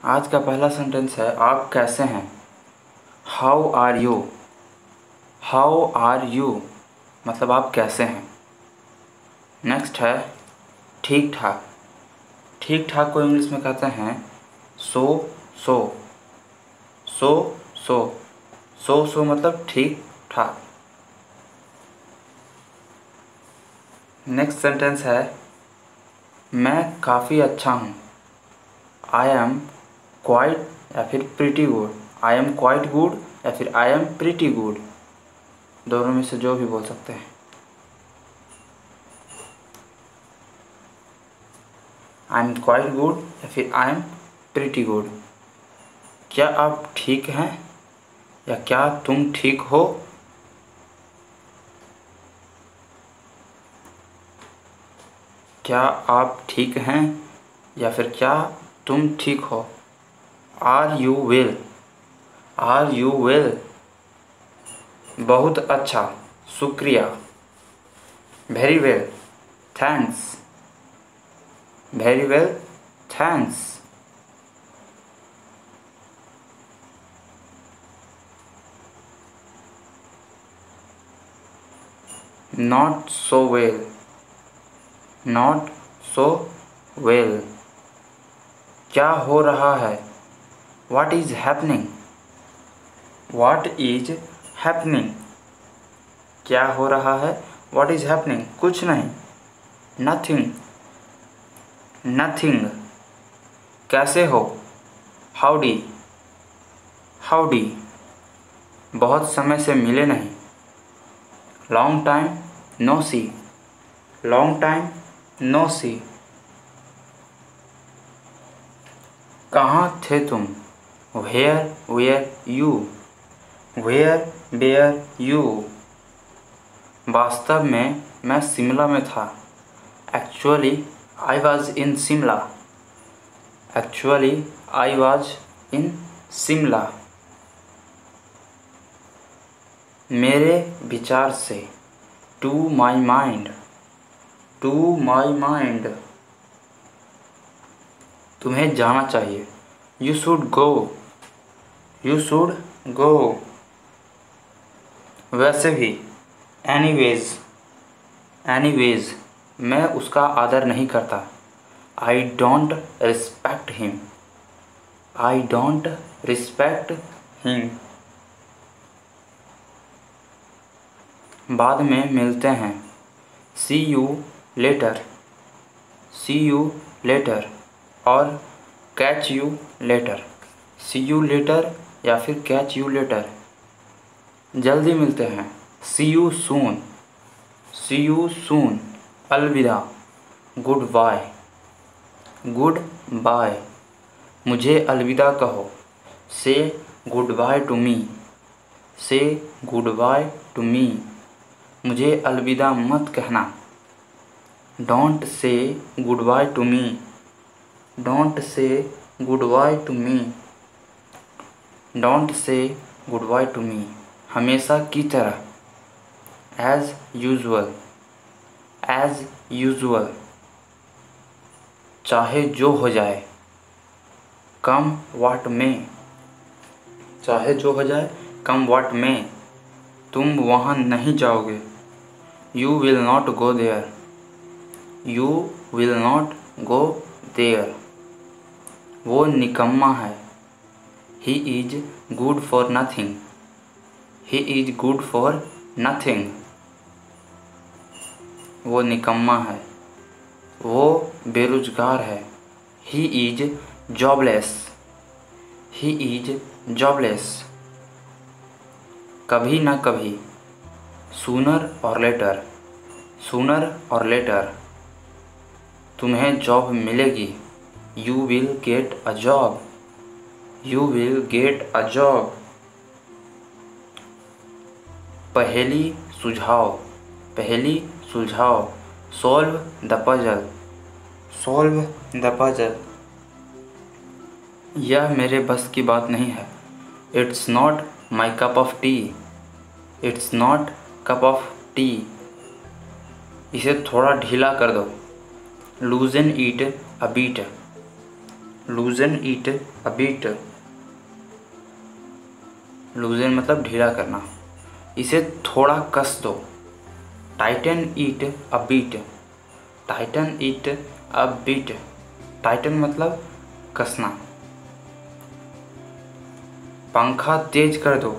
आज का पहला सेंटेंस है आप कैसे हैं। How are you. How are you मतलब आप कैसे हैं। नेक्स्ट है ठीक ठाक। ठीक ठाक को इंग्लिश में कहते हैं सो सो। सो सो सो सो मतलब ठीक ठाक। नेक्स्ट सेंटेंस है मैं काफ़ी अच्छा हूँ। आई एम क्वाइट या फिर pretty good. I am quite good या फिर आई एम प्रीटी गुड, दोनों में से जो भी बोल सकते हैं। आई एम क्वाइट गुड या फिर आई एम प्रीटी गुड। क्या आप ठीक हैं या क्या तुम ठीक हो। क्या आप ठीक हैं या फिर क्या तुम ठीक हो। Are you well. Are you well बहुत अच्छा, शुक्रिया। Very well, thanks. Very well, thanks. Not so well. Not so well क्या हो रहा है। What is happening. What is happening क्या हो रहा है। व्हाट इज हैपनिंग कुछ नहीं। नथिंग। नथिंग कैसे हो। हाउडी। हाउडी बहुत समय से मिले नहीं। Long time no see. Long time no see कहाँ थे तुम। Where were you. Where were you वास्तव में मैं शिमला में था। Actually I was in Shimla. Actually I was in Shimla मेरे विचार से। To my mind. To my mind तुम्हें जाना चाहिए। You should go. You should go वैसे भी। एनीवेज। एनीवेज मैं उसका आदर नहीं करता। I don't respect him. I don't respect him बाद में मिलते हैं। See you later. See you later और catch you later. See you later या फिर कैच यू लेटर जल्दी मिलते हैं। See you soon. C you soon अलविदा। Good bye. गुड बाय मुझे अलविदा कहो। से गुड बाय टू मी। से गुड बाय टू मी मुझे अलविदा मत कहना। Don't say goodbye to me. Don't say goodbye to me. Don't say goodbye to me हमेशा की तरह। As usual. एज यूजुअल चाहे जो हो जाए। कम व्हाट में। चाहे जो हो जाए कम व्हाट में तुम वहाँ नहीं जाओगे। You will not go there. You will not go there वो निकम्मा है। He is good for nothing. He is good for nothing वो निकम्मा है। वो बेरोजगार है। He is jobless. He is jobless कभी ना कभी। सूनर और लेटर। सूनर और लेटर तुम्हें जॉब मिलेगी। You will get a job. You will get a job पहेली सुझाव। पहेली सुलझाओ। Solve the puzzle. Solve the puzzle यह मेरे बस की बात नहीं है। It's not my cup of tea. It's not cup of tea इसे थोड़ा ढीला कर दो। Loosen it a bit. Loosen it a bit. Loosen मतलब ढीला करना। इसे थोड़ा कस दो। Tighten it a bit. Tighten it a bit. Tighten मतलब कसना। पंखा तेज कर दो।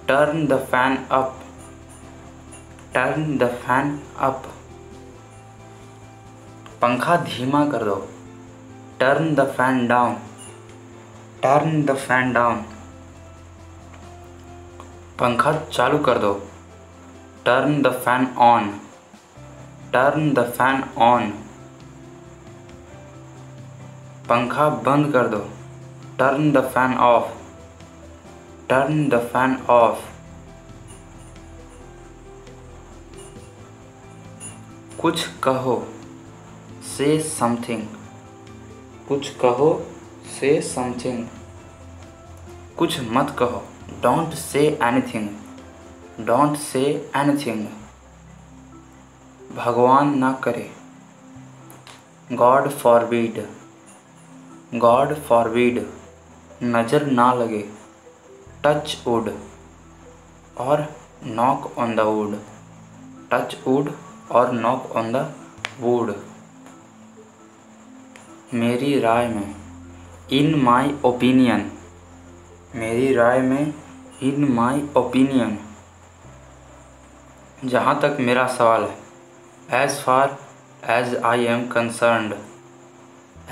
Turn the fan up. Turn the fan up. पंखा धीमा कर दो। Turn the fan down. Turn the fan down. पंखा चालू कर दो। Turn the fan on. Turn the fan on. पंखा बंद कर दो। Turn the fan of. Turn the fan of. कुछ कहो। से समथिंग। कुछ कहो। से समथिंग। कुछ मत कहो। Don't say anything. Don't say anything. भगवान ना करे। God forbid. God forbid. नज़र ना लगे। टच वुड और knock on the wood. Touch wood और नॉक ऑन द वुड। मेरी राय में। In my opinion. मेरी राय में। In my opinion. जहाँ तक मेरा सवाल है। As far as I am concerned.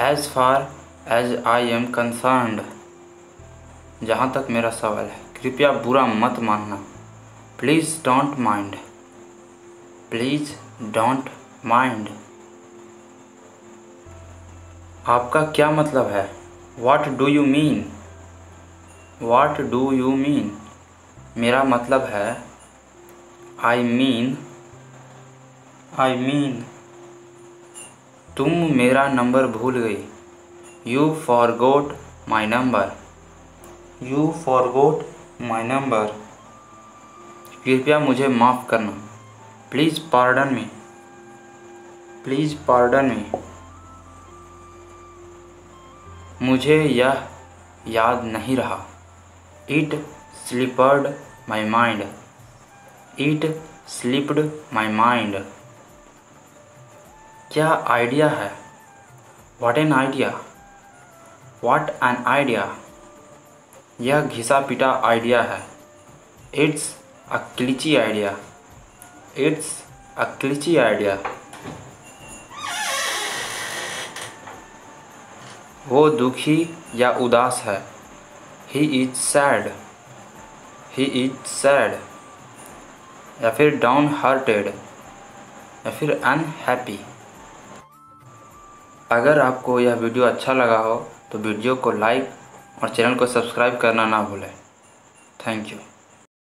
As far as I am concerned. जहाँ तक मेरा सवाल है। कृपया बुरा मत मानना। Please don't mind. Please don't mind. आपका क्या मतलब है। What do you mean? What do you mean? मेरा मतलब है। I mean तुम मेरा नंबर भूल गई। You forgot my number. You forgot my number. कृपया मुझे माफ़ करना। Please pardon me. Please pardon me. मुझे यह याद नहीं रहा। It slipped my mind. It slipped my mind. क्या आइडिया है। What an idea. What an idea. यह घिसा पिटा आइडिया है। It's a glitchy idea. It's a glitchy idea. वो दुखी या उदास है। He is sad. He is sad. या फिर डाउन हार्टेड या फिर अनहैप्पी। अगर आपको यह वीडियो अच्छा लगा हो तो वीडियो को लाइक और चैनल को सब्सक्राइब करना ना भूलें। Thank you.